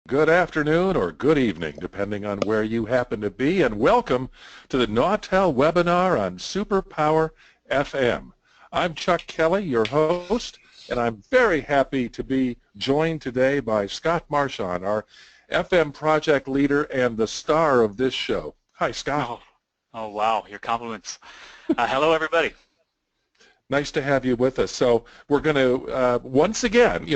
Good afternoon or good evening, depending on where you happen to be, and welcome to the Nautel webinar on SuperPower FM. I'm Chuck Kelly, your host, and I'm very happy to be joined today by Scott Marchand, our FM project leader and the star of this show. Hi, Scott. Oh wow, your compliments. Hello, everybody. Nice to have you with us. So we're going to, once again,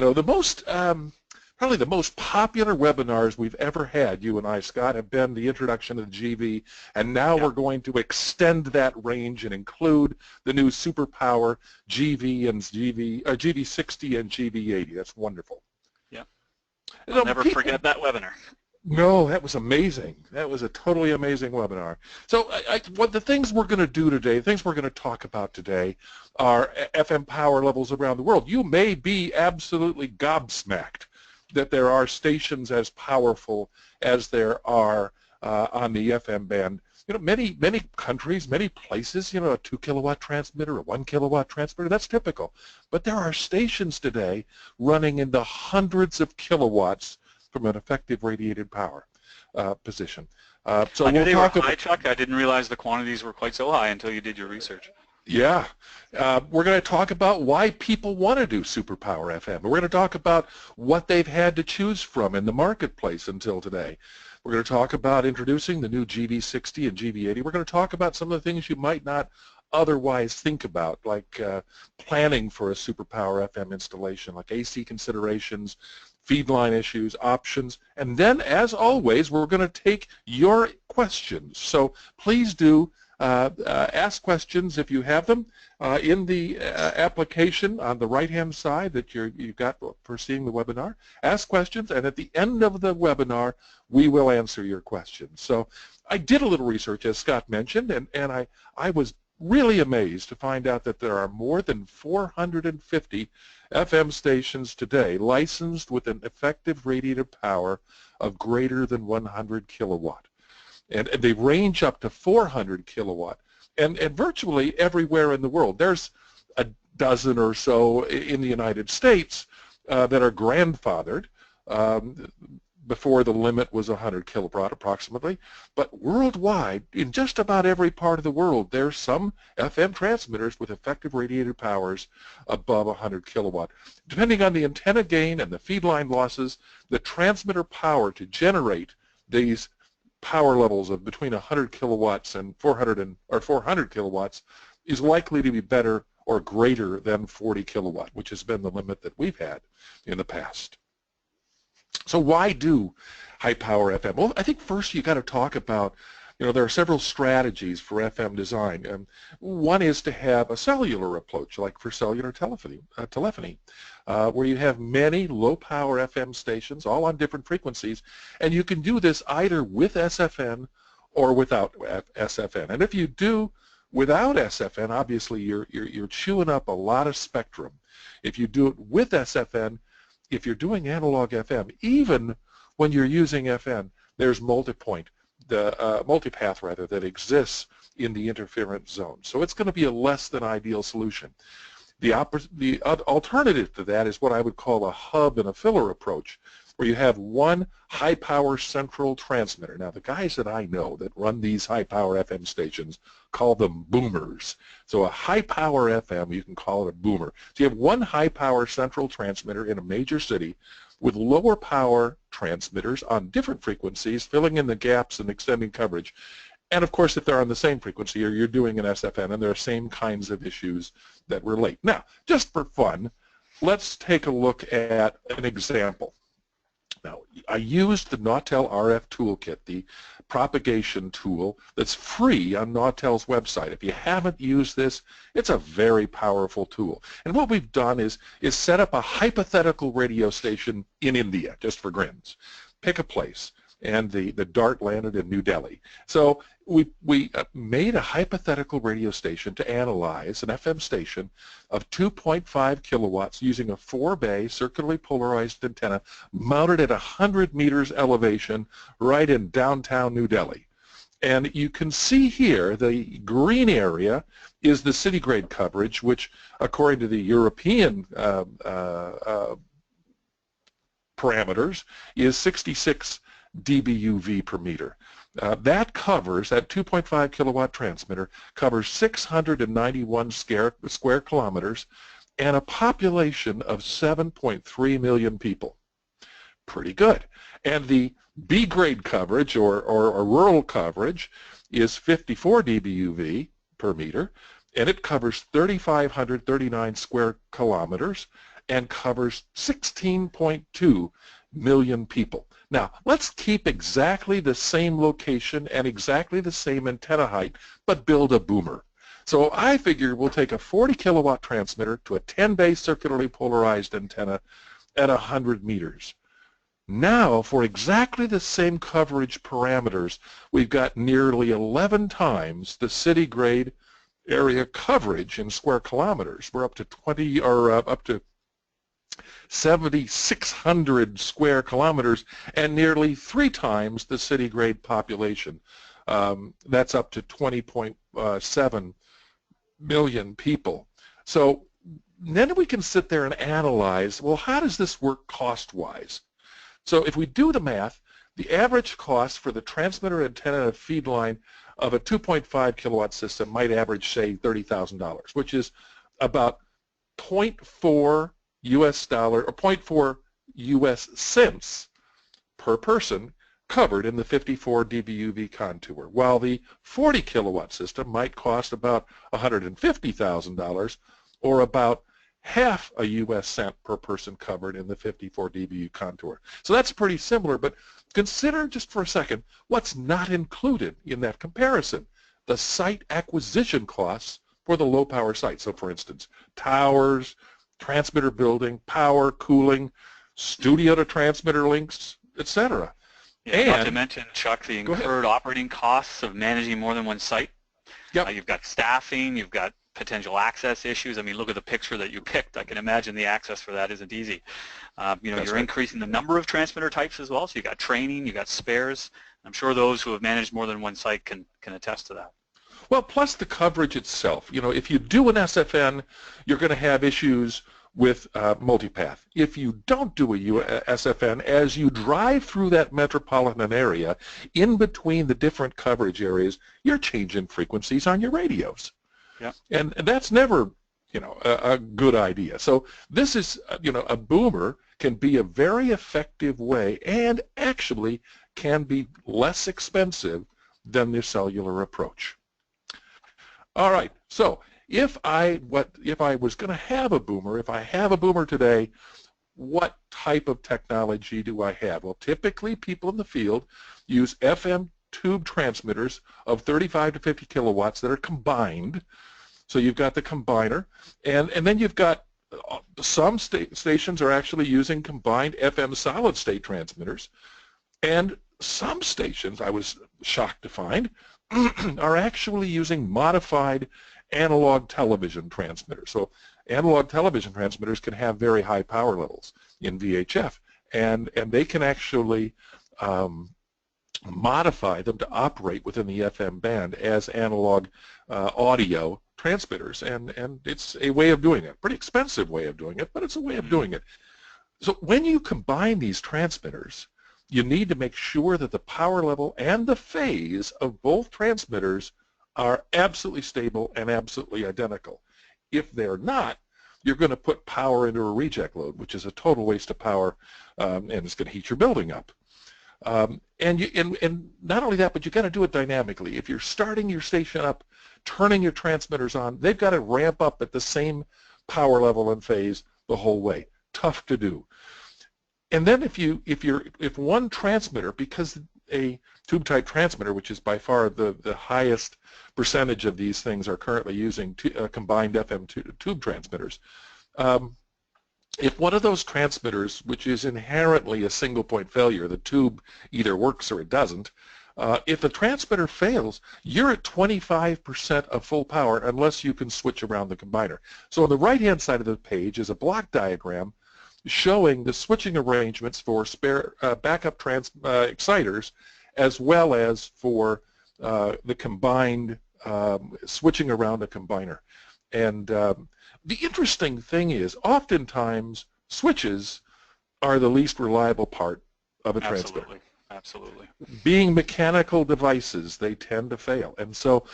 probably the most popular webinars we've ever had, you and I, Scott, have been the introduction of the GV, and now we're going to extend that range and include the new SuperPower GV and GV60 and GV80. That's wonderful. Yeah. I'll never forget that webinar. No, that was amazing. That was a totally amazing webinar. So what the things we're going to do today, the things we're going to talk about today are FM power levels around the world. You may be absolutely gobsmacked that there are stations as powerful as there are on the FM band. You know, many countries, many places, you know, a 2 kilowatt transmitter, a 1 kilowatt transmitter, that's typical. But there are stations today running in the hundreds of kilowatts from an effective radiated power position. So I knew they were high, Chuck. I didn't realize the quantities were quite so high until you did your research. Yeah. We're going to talk about why people want to do SuperPower FM. We're going to talk about what they've had to choose from in the marketplace until today. We're going to talk about introducing the new GV60 and GV80. We're going to talk about some of the things you might not otherwise think about, like planning for a SuperPower FM installation, like AC considerations, feed line issues, options, and then, as always, we're going to take your questions. So please do ask questions if you have them in the application on the right-hand side that you've got for seeing the webinar. Ask questions, and at the end of the webinar, we will answer your questions. So I did a little research, as Scott mentioned, and I was really amazed to find out that there are more than 450 FM stations today licensed with an effective radiated power of greater than 100 kilowatt. And they range up to 400 kilowatt. And virtually everywhere in the world. There's a dozen or so in the United States that are grandfathered before the limit was 100 kilowatt approximately. But worldwide, in just about every part of the world, there's some FM transmitters with effective radiated powers above 100 kilowatt. Depending on the antenna gain and the feed line losses, the transmitter power to generate these power levels of between 100 kilowatts and 400 kilowatts is likely to be better or greater than 40 kilowatt, which has been the limit that we've had in the past. So why do high power FM? Well, I think first you got to talk about, you know, there are several strategies for FM design. One is to have a cellular approach, like for cellular telephony, where you have many low-power FM stations, all on different frequencies, and you can do this either with SFN or without SFN. And if you do without SFN, obviously you're chewing up a lot of spectrum. If you do it with SFN, if you're doing analog FM, even when you're using FN, there's multipath rather that exists in the interference zone. So it's going to be a less than ideal solution. The alternative to that is what I would call a hub and a filler approach, where you have one high-power central transmitter. Now, the guys that I know that run these high-power FM stations call them boomers. So a high-power FM, you can call it a boomer. So you have one high-power central transmitter in a major city with lower power transmitters on different frequencies, filling in the gaps and extending coverage. And of course, if they're on the same frequency or you're doing an SFN, and there are same kinds of issues that relate. Now, just for fun, let's take a look at an example. Now, I used the Nautel RF toolkit, the propagation tool that's free on Nautel's website. If you haven't used this, it's a very powerful tool. And what we've done is set up a hypothetical radio station in India, just for grins. Pick a place. And the dart landed in New Delhi. So we made a hypothetical radio station to analyze an FM station of 2.5 kilowatts using a 4-bay circularly polarized antenna mounted at 100 meters elevation right in downtown New Delhi. And you can see here the green area is the city grade coverage, which according to the European parameters is 66 dBUV per meter. That 2.5 kilowatt transmitter covers 691 square kilometers and a population of 7.3 million people. Pretty good. And the B grade coverage or rural coverage is 54 dBUV per meter, and it covers 3,539 square kilometers and covers 16.2 million people. Now, let's keep exactly the same location and exactly the same antenna height, but build a boomer. So I figure we'll take a 40 kilowatt transmitter to a 10-bay circularly polarized antenna at 100 meters. Now, for exactly the same coverage parameters, we've got nearly 11 times the city grade area coverage in square kilometers. We're up to 7,600 square kilometers and nearly 3 times the city grade population. That's up to 20.7 million people. So then we can sit there and analyze, well, how does this work cost-wise? So if we do the math, the average cost for the transmitter, antenna, and feed line of a 2.5 kilowatt system might average, say, $30,000, which is about 0.4 US dollar or 0.4 US cents per person covered in the 54 dBUV contour, while the 40 kilowatt system might cost about $150,000 or about half a US cent per person covered in the 54 dBU contour. So that's pretty similar, but consider just for a second what's not included in that comparison. The site acquisition costs for the low power site. So for instance, towers, transmitter building, power, cooling, studio to transmitter links, etc. Yeah, not to mention, Chuck, the incurred operating costs of managing more than one site. Yep. You've got staffing, you've got potential access issues. I mean, look at the picture that you picked. I can imagine the access for that isn't easy. You're increasing the number of transmitter types as well, so you've got training, you've got spares. I'm sure those who have managed more than one site can attest to that. Well, plus the coverage itself. If you do an SFN, you're going to have issues with multipath. If you don't do a SFN, as you drive through that metropolitan area, in between the different coverage areas, you're changing frequencies on your radios. Yeah. And that's never, a good idea. So this is, a boomer can be a very effective way and actually can be less expensive than the cellular approach. All right, so if I was going to have a boomer, if I have a boomer today, what type of technology do I have? Well, typically people in the field use FM tube transmitters of 35 to 50 kilowatts that are combined. So you've got the combiner, and then you've got some stations are actually using combined FM solid state transmitters, and some stations, I was shocked to find, are actually using modified analog television transmitters. So analog television transmitters can have very high power levels in VHF, and they can actually modify them to operate within the FM band as analog audio transmitters, and it's a way of doing it. Pretty expensive way of doing it, but it's a way of doing it. So when you combine these transmitters, you need to make sure that the power level and the phase of both transmitters are absolutely stable and absolutely identical. If they're not, you're going to put power into a reject load, which is a total waste of power, and it's going to heat your building up. And not only that, but you've got to do it dynamically. If you're starting your station up, turning your transmitters on, they've got to ramp up at the same power level and phase the whole way. Tough to do. And then if one transmitter, because a tube type transmitter, which is by far the highest percentage of these things are currently using combined FM tube transmitters, if one of those transmitters, which is inherently a single point failure, the tube either works or it doesn't, if the transmitter fails, you're at 25% of full power unless you can switch around the combiner. So on the right-hand side of the page is a block diagram showing the switching arrangements for spare backup exciters as well as for the combined switching around a combiner. And the interesting thing is oftentimes switches are the least reliable part of a transmitter. Absolutely. Absolutely. Being mechanical devices, they tend to fail. And so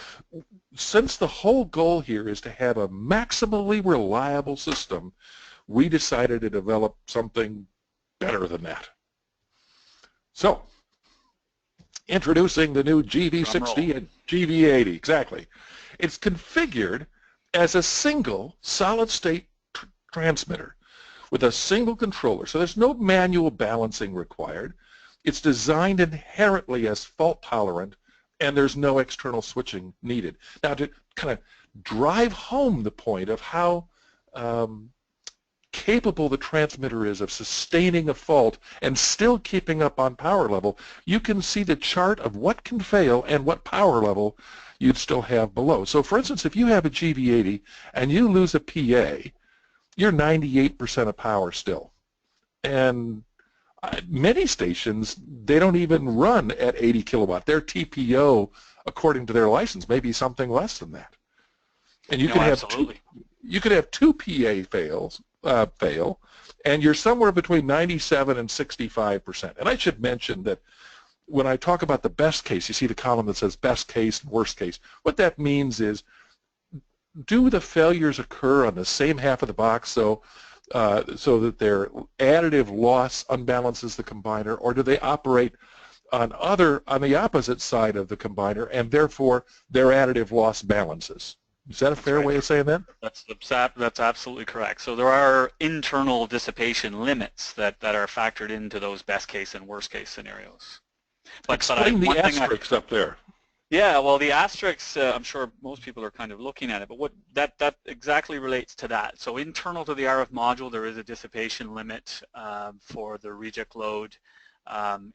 since the whole goal here is to have a maximally reliable system, we decided to develop something better than that. So, introducing the new GV60 and GV80, exactly. It's configured as a single solid-state transmitter with a single controller, so there's no manual balancing required. It's designed inherently as fault-tolerant, and there's no external switching needed. Now, to kind of drive home the point of how capable the transmitter is of sustaining a fault and still keeping up on power level, you can see the chart of what can fail and what power level you'd still have below. So for instance, if you have a GV80 and you lose a PA, you're 98% of power still. And many stations, they don't even run at 80 kilowatt. Their TPO, according to their license, may be something less than that. And you can have two PA fail, and you're somewhere between 97 and 65%. And I should mention that when I talk about the best case, you see the column that says best case and worst case. What that means is, do the failures occur on the same half of the box so that their additive loss unbalances the combiner, or do they operate on the opposite side of the combiner and therefore their additive loss balances? Is that a fair way of saying that? That's absolutely correct. So there are internal dissipation limits that are factored into those best case and worst case scenarios. Explain the asterisks up there. Yeah, well, the asterisks, I'm sure most people are kind of looking at it, but what that exactly relates to that. So internal to the RF module, there is a dissipation limit for the reject load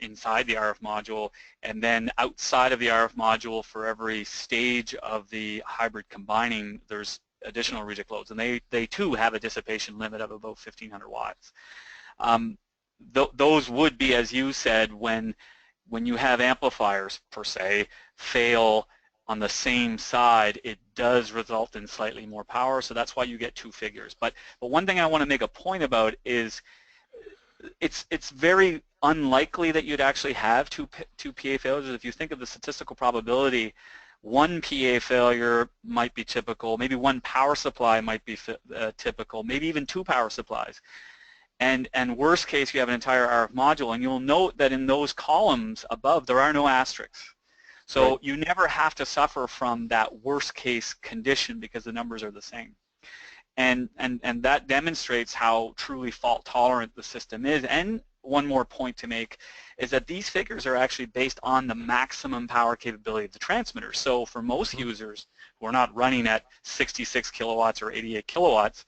inside the RF module, and then outside of the RF module, for every stage of the hybrid combining, there's additional reject loads, and they too have a dissipation limit of about 1,500 watts. Those would be, as you said, when you have amplifiers per se fail on the same side, it does result in slightly more power, so that's why you get two figures. But one thing I want to make a point about is it's very unlikely that you'd actually have two PA failures. If you think of the statistical probability, one PA failure might be typical, maybe one power supply might be typical, maybe even two power supplies. And worst case, you have an entire RF module, and you'll note that in those columns above, there are no asterisks. So you never have to suffer from that worst case condition because the numbers are the same. And that demonstrates how truly fault tolerant the system is. And one more point to make is that these figures are actually based on the maximum power capability of the transmitter. So for most users who are not running at 66 kilowatts or 88 kilowatts,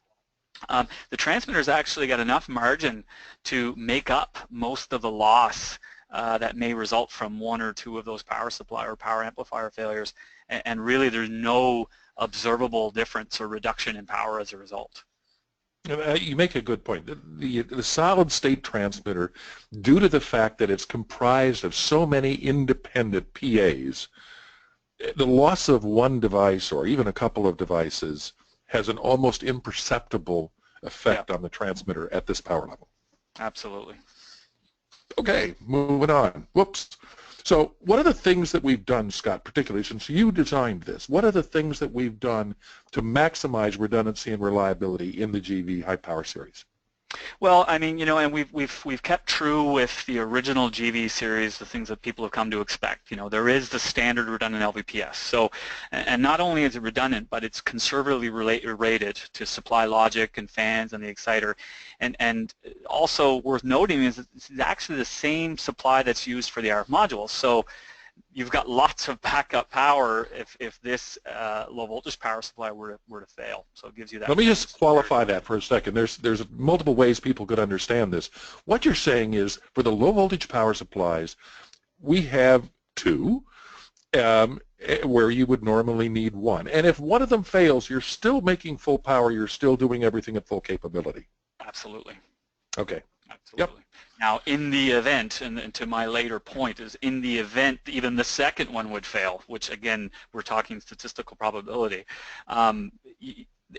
the transmitter's actually got enough margin to make up most of the loss that may result from one or two of those power supply or power amplifier failures, and really there's no observable difference or reduction in power as a result. You make a good point. The solid-state transmitter, due to the fact that it's comprised of so many independent PAs, the loss of one device or even a couple of devices has an almost imperceptible effect on the transmitter at this power level. Absolutely. Okay, moving on. Whoops. So what are the things that we've done, Scott, particularly since you designed this? What are the things that we've done to maximize redundancy and reliability in the GV high power series? Well, I mean, you know, and we've kept true with the original GV series, the things that people have come to expect. You know, there is the standard redundant LVPS. So, and not only is it redundant, but it's conservatively rated to supply logic and fans and the exciter. And also worth noting is it's actually the same supply that's used for the RF module. So you've got lots of backup power if this low voltage power supply were to fail. So it gives you that. Let me just qualify that for a second. There's multiple ways people could understand this. What you're saying is for the low voltage power supplies, we have two where you would normally need one. And if one of them fails, you're still making full power. You're still doing everything at full capability. Absolutely. Okay. Absolutely. Yep. Now, in the event, and to my later point, is in the event even the second one would fail, which again, we're talking statistical probability,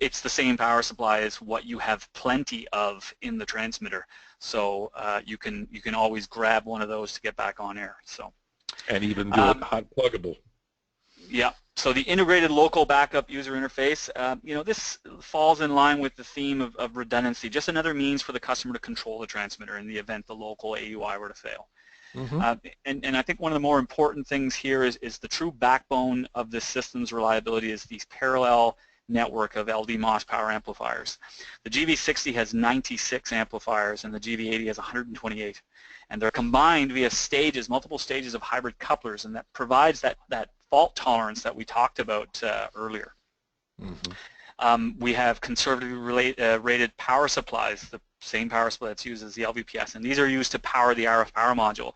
it's the same power supply as what you have plenty of in the transmitter. So you can always grab one of those to get back on air. So and even do it hot pluggable. Yeah. So the integrated local backup user interface, this falls in line with the theme of redundancy, just another means for the customer to control the transmitter in the event the local AUI were to fail. And I think one of the more important things here is the true backbone of this system's reliability is these parallel network of LD-MOS power amplifiers. The GV60 has 96 amplifiers and the GV80 has 128. And they're combined via stages, multiple stages of hybrid couplers, and that provides that fault tolerance that we talked about earlier. We have conservatively rated power supplies, the same power supply that's used as the LVPS, and these are used to power the RF power module.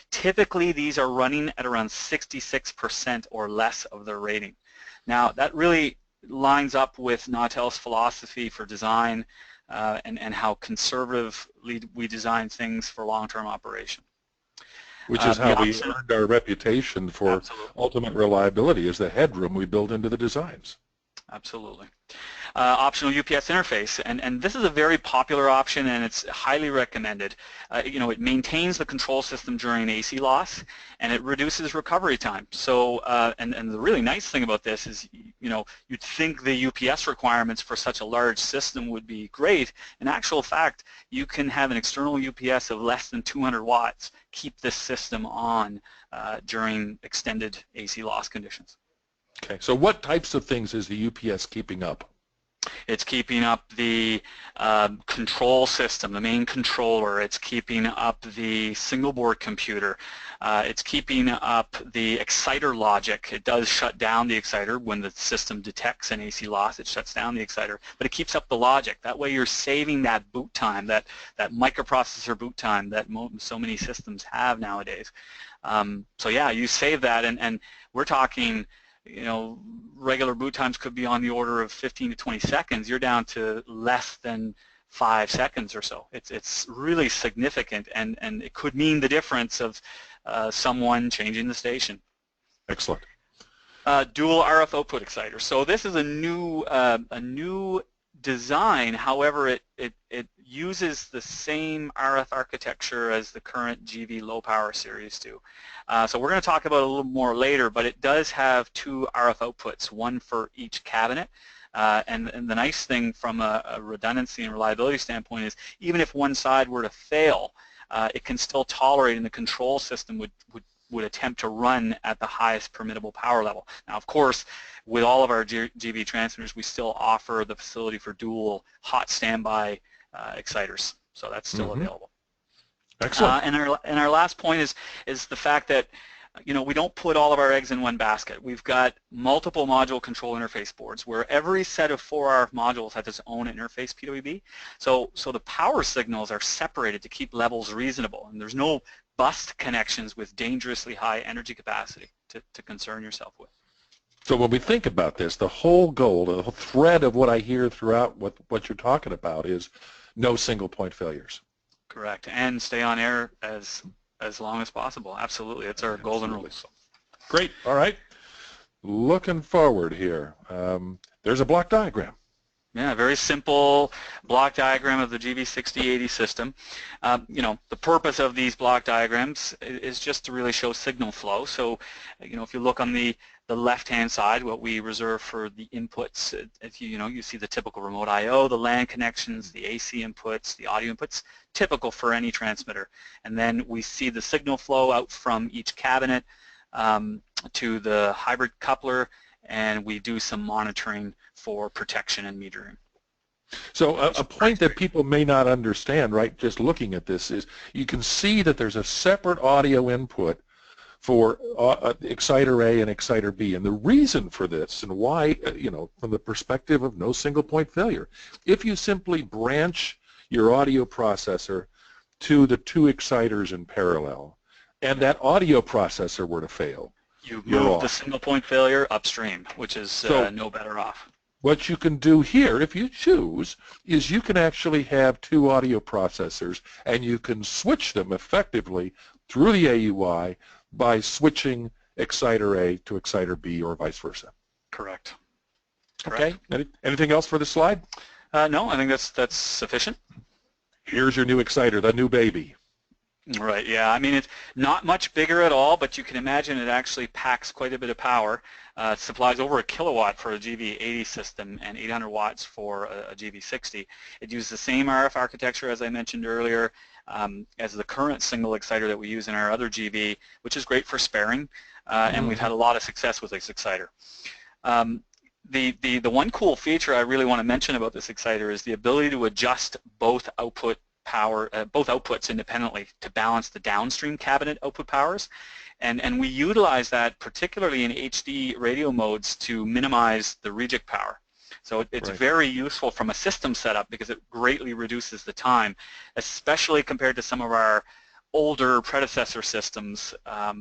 Typically, these are running at around 66% or less of their rating. Now, that really lines up with Nautel's philosophy for design and how conservatively we design things for long-term operation. Which is how we earned our reputation for ultimate reliability, is the headroom we build into the designs. Absolutely. Optional UPS interface, and this is a very popular option and it's highly recommended. It maintains the control system during AC loss and it reduces recovery time. So, and the really nice thing about this is, you'd think the UPS requirements for such a large system would be great. In actual fact, you can have an external UPS of less than 200 watts keep this system on during extended AC loss conditions. Okay, so what types of things is the UPS keeping up? It's keeping up the control system, the main controller. It's keeping up the single board computer. It's keeping up the exciter logic. It does shut down the exciter when the system detects an AC loss. It shuts down the exciter, but it keeps up the logic. That way you're saving that boot time, that microprocessor boot time that so many systems have nowadays. So yeah, you save that, and we're talking, regular boot times could be on the order of 15 to 20 seconds. You're down to less than 5 seconds or so. It's really significant, and it could mean the difference of someone changing the station. Excellent. Dual RF output exciter. So this is a new design. However, it uses the same RF architecture as the current GV low power series do. So we're going to talk about it a little more later, but it does have 2 RF outputs, one for each cabinet. And the nice thing from a redundancy and reliability standpoint is even if one side were to fail, it can still tolerate, and the control system would attempt to run at the highest permittable power level. Now, of course, with all of our GV transmitters, we still offer the facility for dual hot standby exciters, so that's still available. Excellent. And our last point is the fact that we don't put all of our eggs in one basket. We've got multiple module control interface boards where every set of 4 RF modules has its own interface PWB. So the power signals are separated to keep levels reasonable, and there's no bus connections with dangerously high energy capacity to concern yourself with. So when we think about this, the whole goal, the whole thread of what I hear throughout what you're talking about is no single point failures. Correct, and stay on air as long as possible. Absolutely, it's our golden rule. Great. All right. Looking forward here. There's a block diagram. Yeah, very simple block diagram of the GV6080 system. The purpose of these block diagrams is just to really show signal flow. So, if you look on the left-hand side, what we reserve for the inputs, if you see the typical remote I/O, the LAN connections, the AC inputs, the audio inputs, typical for any transmitter. And then we see the signal flow out from each cabinet to the hybrid coupler, and we do some monitoring for protection and metering. So a point that people may not understand, right, just looking at this, is you can see that there's a separate audio input for exciter A and exciter B. And the reason for this and why, from the perspective of no single point failure, if you simply branch your audio processor to the 2 exciters in parallel and that audio processor were to fail, you move the single point failure upstream, which is no better off. What you can do here, if you choose, is you can actually have 2 audio processors and you can switch them effectively through the AUI by switching exciter A to exciter B or vice versa. Correct. Okay. Anything else for this slide? No, I think that's sufficient. Here's your new exciter, the new baby. Right, yeah. I mean, it's not much bigger at all, but you can imagine it actually packs quite a bit of power. It supplies over a kilowatt for a GV80 system and 800 watts for a GV60. It uses the same RF architecture, as I mentioned earlier, as the current single exciter that we use in our other GV, which is great for sparing, and we've had a lot of success with this exciter. The one cool feature I really want to mention about this exciter is the ability to adjust both outputs independently to balance the downstream cabinet output powers, and we utilize that particularly in HD radio modes to minimize the reject power. So it's very useful from a system setup because it greatly reduces the time, especially compared to some of our older predecessor systems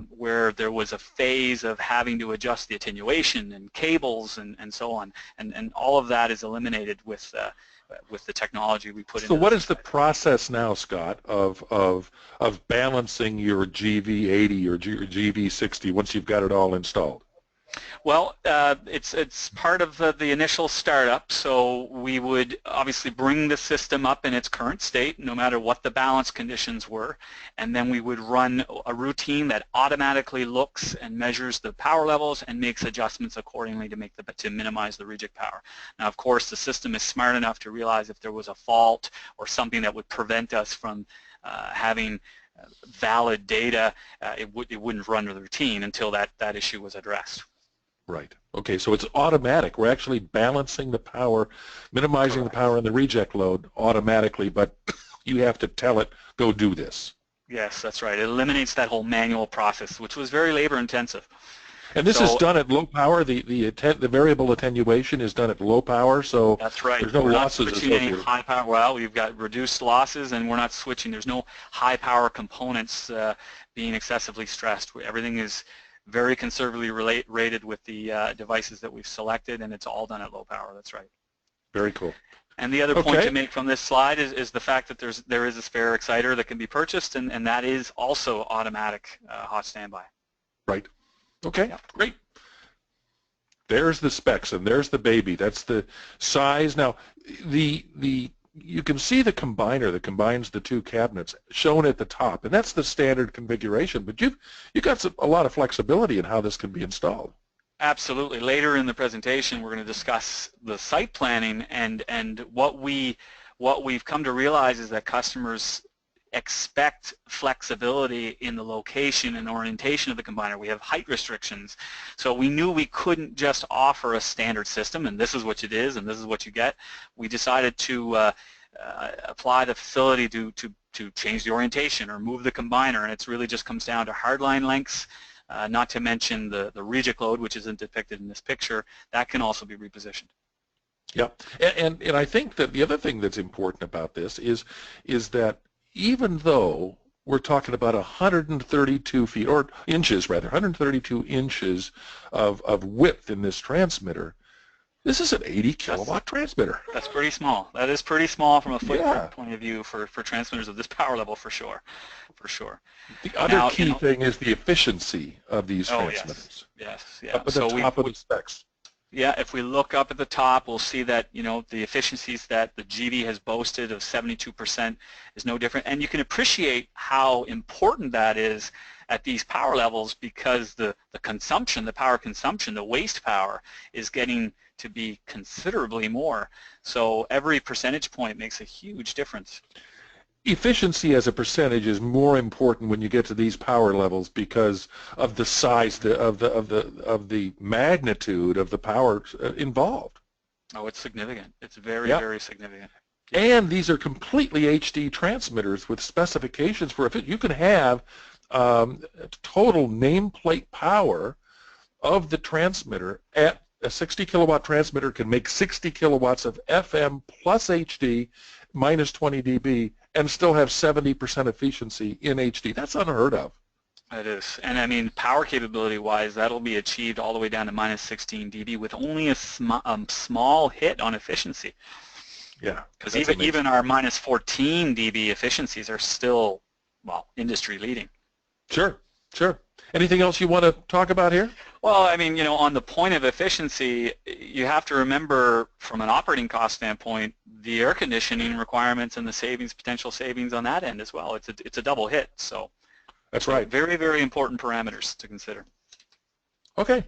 where there was a phase of having to adjust the attenuation and cables and so on, and all of that is eliminated with the technology we put in. So what is the process now, Scott, of balancing your GV80 or GV60 once you've got it all installed? Well, it's part of the initial startup, so we would obviously bring the system up in its current state, no matter what the balance conditions were, and then we would run a routine that automatically looks and measures the power levels and makes adjustments accordingly to minimize the reject power. Now, of course, the system is smart enough to realize if there was a fault or something that would prevent us from having valid data, it wouldn't run the routine until that issue was addressed. Right. Okay, so it's automatic. We're actually balancing the power, minimizing the power and the reject load automatically, but you have to tell it, go do this. Yes, that's right. It eliminates that whole manual process, which was very labor intensive. And this is done at low power. The variable attenuation is done at low power, so that's right. There's no losses associated. Any high power. Well, we've got reduced losses, and we're not switching. There's no high power components being excessively stressed. Everything is very conservatively rated with the devices that we've selected, and it's all done at low power. That's right. Very cool. And the other point to make from this slide is the fact that there is a spare exciter that can be purchased, and that is also automatic hot standby. Right. Okay, great. There's the specs, and there's the baby. That's the size. Now, you can see the combiner that combines the two cabinets shown at the top, and that's the standard configuration, but you've got a lot of flexibility in how this can be installed. Absolutely. Later in the presentation, we're going to discuss the site planning, and what we've come to realize is that customers expect flexibility in the location and orientation of the combiner. We have height restrictions, so we knew we couldn't just offer a standard system and this is what it is and this is what you get. We decided to apply the facility to change the orientation or move the combiner, and it really just comes down to hardline lengths, not to mention the reject load, which isn't depicted in this picture. That can also be repositioned. Yeah, and I think that the other thing that's important about this is that even though we're talking about 132 feet, or inches rather, 132 inches of width in this transmitter, this is an 80 kilowatt transmitter. That's pretty small. That is pretty small from a footprint point of view for transmitters of this power level, for sure. The other key thing is the efficiency of these transmitters. Yes. Up at the top of the specs. Yeah, if we look up at the top, we'll see that, the efficiencies that the GV has boasted of 72% is no different. And you can appreciate how important that is at these power levels, because the consumption, the power consumption, the waste power is getting to be considerably more. So every percentage point makes a huge difference. Efficiency as a percentage is more important when you get to these power levels because of the size of the magnitude of the power involved. Oh, it's significant. It's very significant. And these are completely HD transmitters with specifications for you can have total nameplate power of the transmitter at a 60 kilowatt transmitter can make 60 kilowatts of FM plus HD minus 20 dB and still have 70% efficiency in HD. That's unheard of. It is. And I mean, power capability wise, that'll be achieved all the way down to minus 16 dB with only a small hit on efficiency. Yeah. Because even our minus 14 dB efficiencies are still, well, industry leading. Sure. Sure. Anything else you want to talk about here? Well, I mean, on the point of efficiency, you have to remember from an operating cost standpoint, the air conditioning requirements and the potential savings on that end as well. It's a double hit. So that's right. Very, very important parameters to consider. Okay.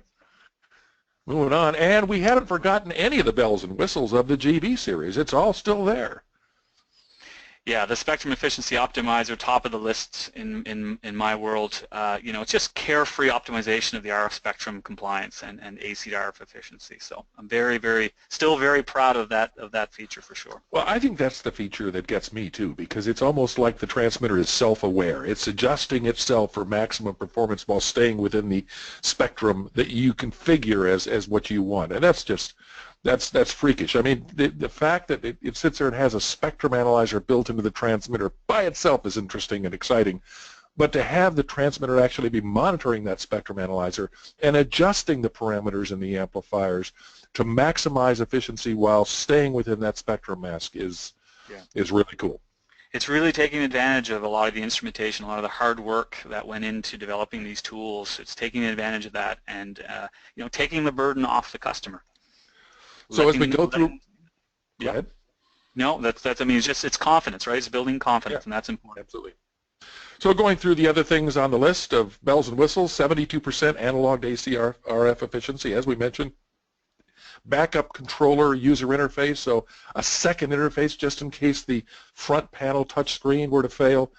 Moving on, and we haven't forgotten any of the bells and whistles of the GB series. It's all still there. Yeah, the Spectrum Efficiency Optimizer, top of the list in my world. It's just carefree optimization of the RF spectrum compliance and AC to RF efficiency. So I'm still very proud of that feature for sure. Well, I think that's the feature that gets me too, because it's almost like the transmitter is self-aware. It's adjusting itself for maximum performance while staying within the spectrum that you configure as what you want, and that's freakish. I mean, the fact that it sits there and has a spectrum analyzer built into the transmitter by itself is interesting and exciting, but to have the transmitter actually be monitoring that spectrum analyzer and adjusting the parameters in the amplifiers to maximize efficiency while staying within that spectrum mask is really cool. It's really taking advantage of a lot of the instrumentation, a lot of the hard work that went into developing these tools. It's taking advantage of that and taking the burden off the customer. So as we go through, go ahead. No, it's confidence, right? It's building confidence, and that's important. Absolutely. So going through the other things on the list of bells and whistles, 72% analog to AC RF efficiency, as we mentioned. Backup controller user interface, so a second interface just in case the front panel touchscreen were to fail.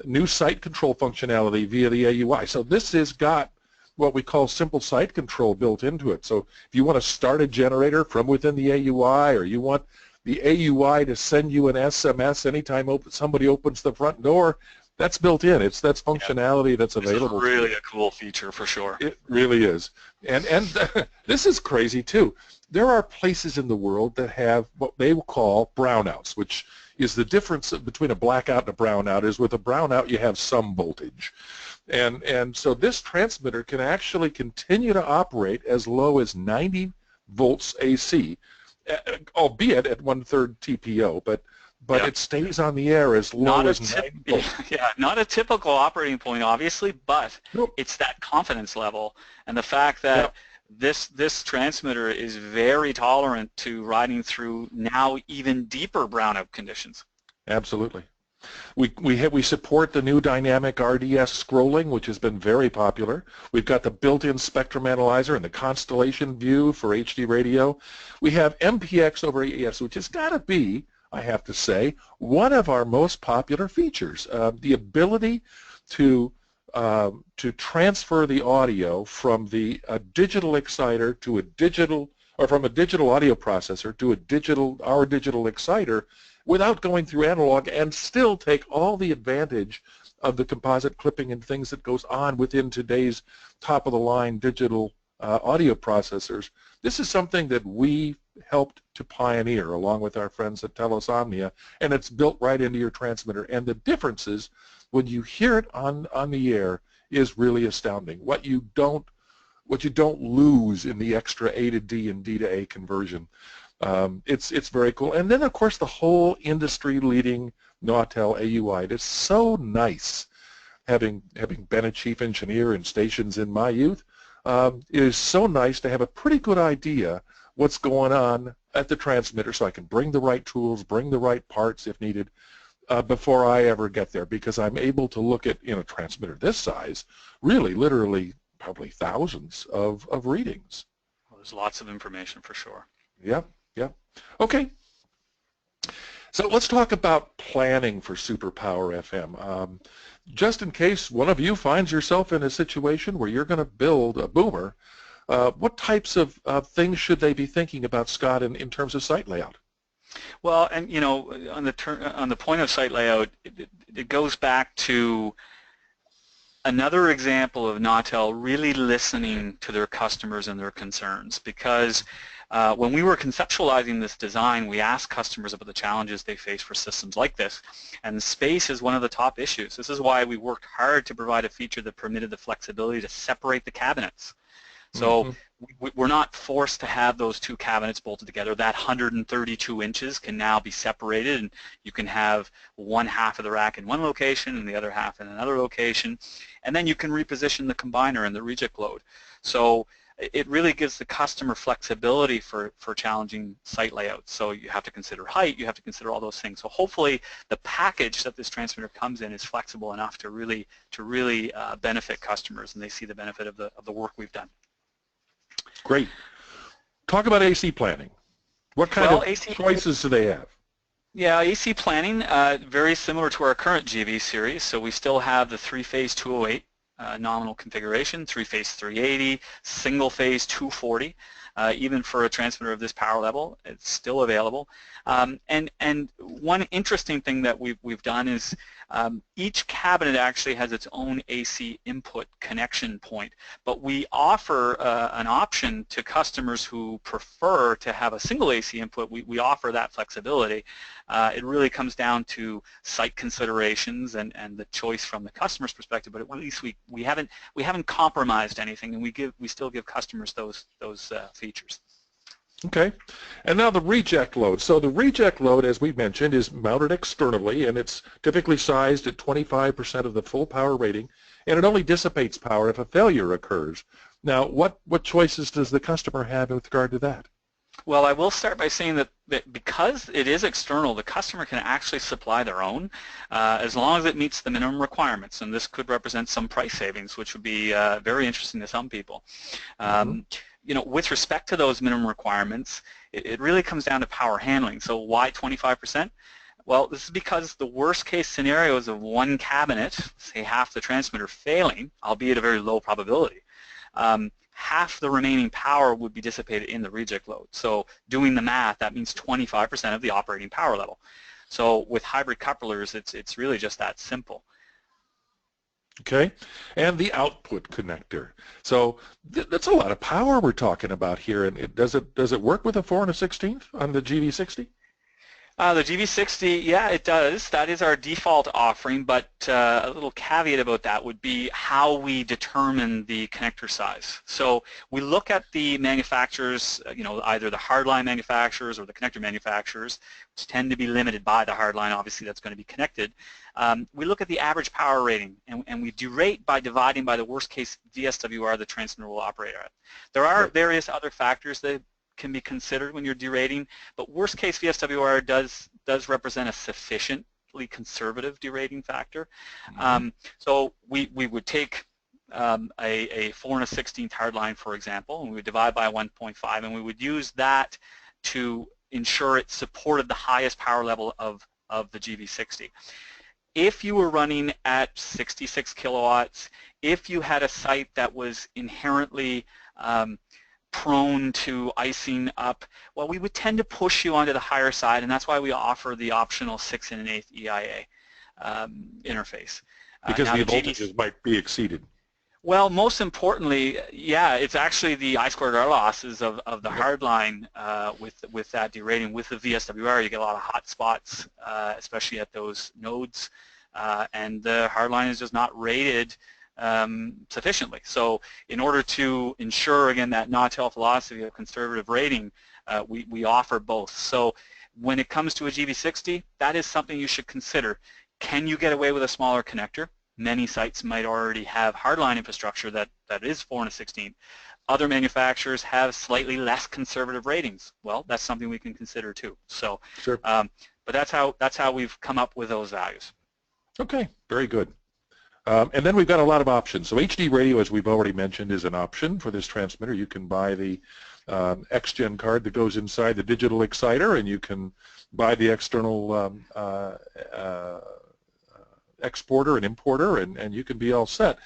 New site control functionality via the AUI. So this has got what we call simple site control built into it. So if you want to start a generator from within the AUI, or you want the AUI to send you an SMS anytime somebody opens the front door, that's built in. That's functionality that's available. It's really a cool feature for sure. It really is. And this is crazy too. There are places in the world that have what they will call brownouts, which is the difference between a blackout and a brownout is with a brownout you have some voltage. And so this transmitter can actually continue to operate as low as 90 volts AC, albeit at 1/3 TPO, but it stays on the air as low as 90 volts. Yeah, not a typical operating point, obviously, but Nope. It's that confidence level and the fact that this transmitter is very tolerant to riding through now even deeper brownout conditions. Absolutely. We support the new dynamic RDS scrolling, which has been very popular. We've got the built-in spectrum analyzer and the constellation view for HD radio. We have MPX over AES, which has got to be, I have to say, one of our most popular features. The ability to transfer the audio from a digital exciter to a digital, or from a digital audio processor to our digital exciter, without going through analog, and still take all the advantage of the composite clipping and things that goes on within today's top-of-the-line digital audio processors. This is something that we helped to pioneer along with our friends at Telos Omnia, and it's built right into your transmitter. And the differences when you hear it on the air is really astounding. What you don't lose in the extra A to D and D to A conversion. It's very cool. And then, of course, the whole industry-leading Nautel AUI. It is so nice, having been a chief engineer in stations in my youth. It is so nice to have a pretty good idea what's going on at the transmitter, so I can bring the right tools, bring the right parts if needed, before I ever get there, because I'm able to look at, a transmitter this size, really, literally, probably thousands of readings. Well, there's lots of information for sure. Yep. Okay. So let's talk about planning for SuperPower FM. Just in case one of you finds yourself in a situation where you're going to build a boomer, what types of things should they be thinking about, Scott, in terms of site layout? Well, and on the point of site layout, it goes back to another example of Nautel really listening to their customers and their concerns, because when we were conceptualizing this design, we asked customers about the challenges they face for systems like this, and space is one of the top issues. This is why we worked hard to provide a feature that permitted the flexibility to separate the cabinets. So we're not forced to have those two cabinets bolted together. That 132 inches can now be separated, and you can have one half of the rack in one location and the other half in another location, and then you can reposition the combiner and the reject load. So it really gives the customer flexibility for challenging site layouts. So you have to consider height, you have to consider all those things. So hopefully the package that this transmitter comes in is flexible enough to really benefit customers, and they see the benefit of the work we've done. Great. Talk about AC planning. What kind of choices do they have? Yeah, AC planning, very similar to our current GV series. So we still have the 3-phase 208 nominal configuration, 3-phase 380, single-phase 240. Even for a transmitter of this power level, it's still available. And one interesting thing that we've done is each cabinet actually has its own AC input connection point, but we offer an option to customers who prefer to have a single AC input. We offer that flexibility. It really comes down to site considerations and the choice from the customer's perspective, but at least we haven't compromised anything, and we still give customers those features. Okay, and now the reject load. So the reject load, as we mentioned, is mounted externally, and it's typically sized at 25% of the full power rating, and it only dissipates power if a failure occurs. Now, what choices does the customer have with regard to that? Well, I will start by saying that because it is external, the customer can actually supply their own as long as it meets the minimum requirements, and this could represent some price savings, which would be very interesting to some people. You know, with respect to those minimum requirements, it really comes down to power handling. So why 25%? Well, this is because the worst case scenarios of one cabinet, say half the transmitter failing, albeit a very low probability, half the remaining power would be dissipated in the reject load. So doing the math, that means 25% of the operating power level. So with hybrid couplers, it's really just that simple. Okay, and the output connector. So that's a lot of power we're talking about here. And does it work with a 4 1/16 on the GV60? The GV60, yeah, it does. That is our default offering, but a little caveat about that would be how we determine the connector size. So we look at the manufacturers, you know, either the hardline manufacturers or the connector manufacturers, which tend to be limited by the hardline, obviously that's going to be connected. We look at the average power rating, and we derate by dividing by the worst case VSWR the transmitter will operate at. There are various other factors that can be considered when you're derating, but worst case VSWR does represent a sufficiently conservative derating factor. So we would take a 4 1/16 hardline, for example, and we would divide by 1.5, and we would use that to ensure it supported the highest power level of the GV60. If you were running at 66 kilowatts, if you had a site that was inherently prone to icing up, well, we would tend to push you onto the higher side, and that's why we offer the optional 6 1/8 EIA interface. Because the voltages might be exceeded. Well, most importantly, yeah, it's actually the I-squared-R losses of the hardline with that derating. With the VSWR, you get a lot of hot spots, especially at those nodes, and the hardline is just not rated sufficiently. So in order to ensure, again, that Nautel philosophy of conservative rating, we offer both. So when it comes to a GV60, that is something you should consider. Can you get away with a smaller connector? Many sites might already have hardline infrastructure that is 4 1/16. Other manufacturers have slightly less conservative ratings. Well, that's something we can consider too. So, sure. But that's how we've come up with those values. Okay, very good. And then we've got a lot of options. So HD radio, as we've already mentioned, is an option for this transmitter. You can buy the X-Gen card that goes inside the digital exciter, and you can buy the external exporter and importer, and you can be all set.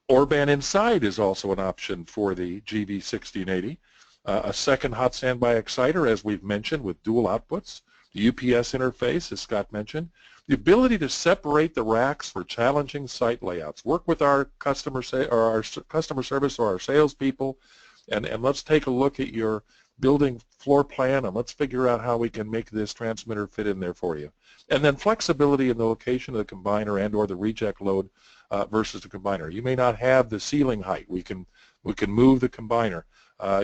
Orban inside is also an option for the GV1680. A second hot standby exciter, as we've mentioned, with dual outputs. The UPS interface, as Scott mentioned. The ability to separate the racks for challenging site layouts. Work with our customer service or our salespeople, and let's take a look at your building floor plan, and let's figure out how we can make this transmitter fit in there for you. And then flexibility in the location of the combiner and or the reject load versus the combiner. You may not have the ceiling height. We can We can move the combiner.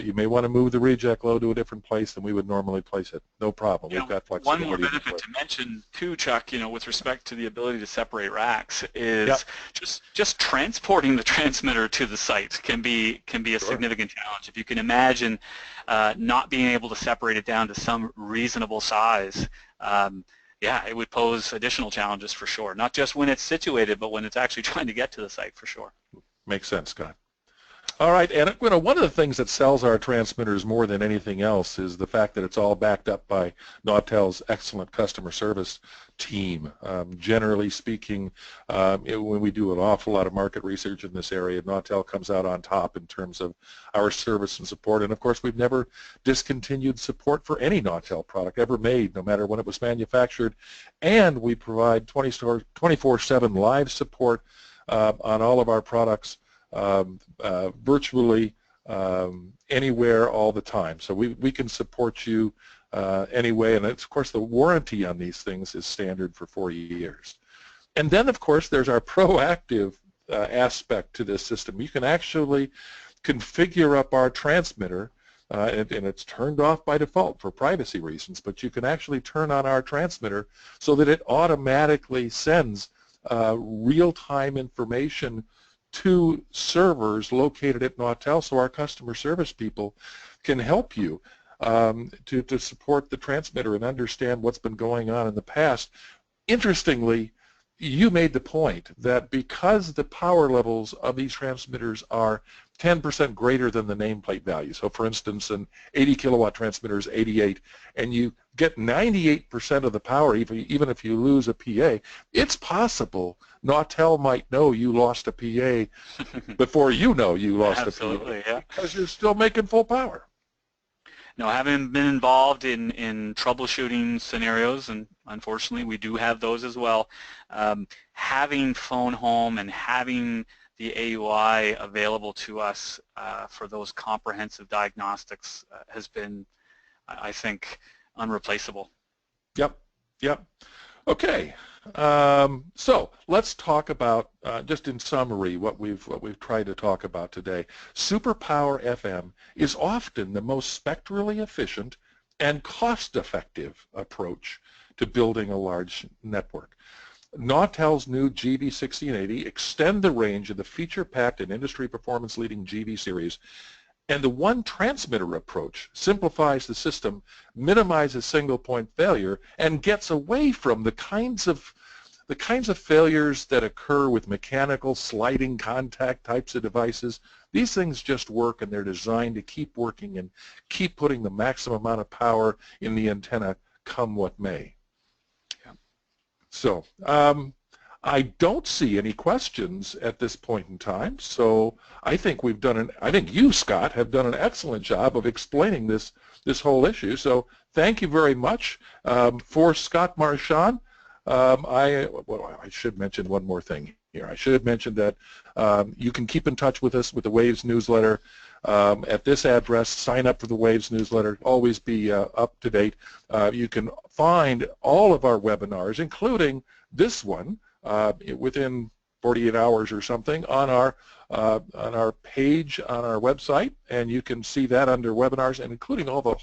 You may want to move the reject load to a different place than we would normally place it. No problem. We've got flexibility. One more benefit to mention too, Chuck, with respect to the ability to separate racks is just transporting the transmitter to the site can be a significant challenge. If you can imagine not being able to separate it down to some reasonable size, it would pose additional challenges for sure. Not just when it's situated, but when it's actually trying to get to the site for sure. Makes sense, Scott. All right, and one of the things that sells our transmitters more than anything else is the fact that it's all backed up by Nautel's excellent customer service team. Generally speaking, when we do an awful lot of market research in this area, Nautel comes out on top in terms of our service and support. And of course, we've never discontinued support for any Nautel product ever made, no matter when it was manufactured. And we provide 24/7 live support on all of our products. Virtually anywhere all the time. So we can support you anyway, and of course the warranty on these things is standard for 4 years. And then of course there's our proactive aspect to this system. You can actually configure up our transmitter and it's turned off by default for privacy reasons, but you can actually turn on our transmitter so that it automatically sends real-time information to servers located at Nautel, so our customer service people can help you to support the transmitter and understand what's been going on in the past. Interestingly, you made the point that because the power levels of these transmitters are 10% greater than the nameplate value, so for instance an 80 kilowatt transmitter is 88, and you get 98% of the power even if you lose a PA, it's possible Nautel might know you lost a PA before you know you lost a PA because you're still making full power. No, having been involved in troubleshooting scenarios, and unfortunately we do have those as well, having phone home and having the AUI available to us for those comprehensive diagnostics has been, I think, unreplaceable. Yep. Okay. So let's talk about, just in summary, what we've tried to talk about today. SuperPower FM is often the most spectrally efficient and cost-effective approach to building a large network. Nautel's new GV1680 extend the range of the feature-packed and industry performance-leading GV series, and the one transmitter approach simplifies the system, minimizes single-point failure, and gets away from the kinds of failures that occur with mechanical sliding contact types of devices. These things just work, and they're designed to keep working and keep putting the maximum amount of power in the antenna, come what may. So I don't see any questions at this point in time, so I think I think you, Scott, have done an excellent job of explaining this whole issue. So thank you very much. For Scott Marchand, I should mention one more thing here. I should mention that you can keep in touch with us with the Waves newsletter at this address. Sign up for the Waves newsletter. Always be up to date. You can find all of our webinars, including this one, within 48 hours or something on our page on our website, and you can see that under webinars, and including all the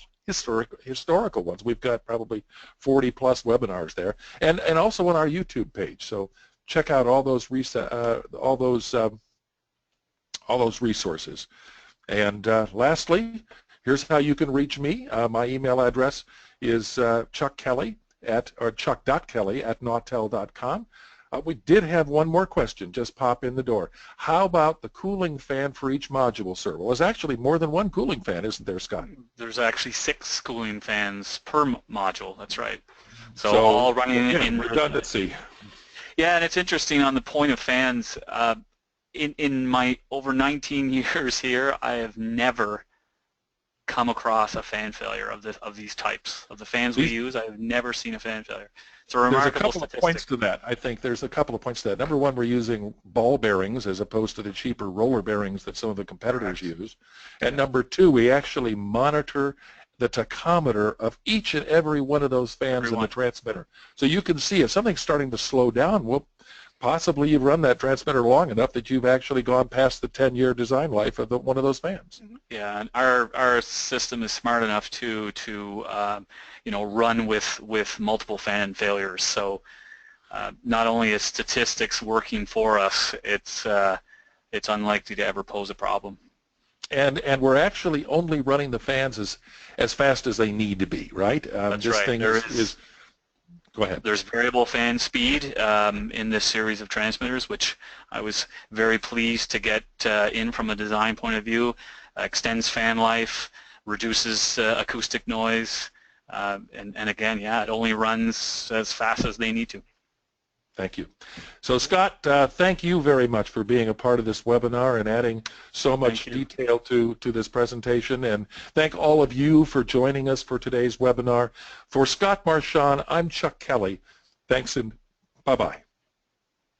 historical ones. We've got probably 40 plus webinars there, and also on our YouTube page. So check out all those resources. And lastly, here's how you can reach me. My email address is chuck.kelly@nautel.com. We did have one more question just pop in the door. How about the cooling fan for each module, sir? Well, there's actually more than one cooling fan, isn't there, Scott? There's actually 6 cooling fans per module. That's right. So all running in redundancy. Yeah, and it's interesting on the point of fans. In my over 19 years here, I have never come across a fan failure of these types. Of the fans we use, I have never seen a fan failure. It's a remarkable statistic. There's a couple of points to that. I think there's a couple of points to that. Number one, we're using ball bearings as opposed to the cheaper roller bearings that some of the competitors use. And number two, we actually monitor the tachometer of each and every one of those fans in the transmitter. So you can see if something's starting to slow down, possibly you've run that transmitter long enough that you've actually gone past the 10-year design life of one of those fans. Yeah, and our system is smart enough to run with multiple fan failures. So not only is statistics working for us, it's unlikely to ever pose a problem. And we're actually only running the fans as fast as they need to be, right? That's this right. thing is go ahead. There's variable fan speed in this series of transmitters, which I was very pleased to get in from a design point of view. Extends fan life, reduces acoustic noise, and again, yeah, it only runs as fast as they need to. Thank you. So Scott, thank you very much for being a part of this webinar and adding so much detail to this presentation. And thank all of you for joining us for today's webinar. For Scott Marchand, I'm Chuck Kelly. Thanks and bye-bye.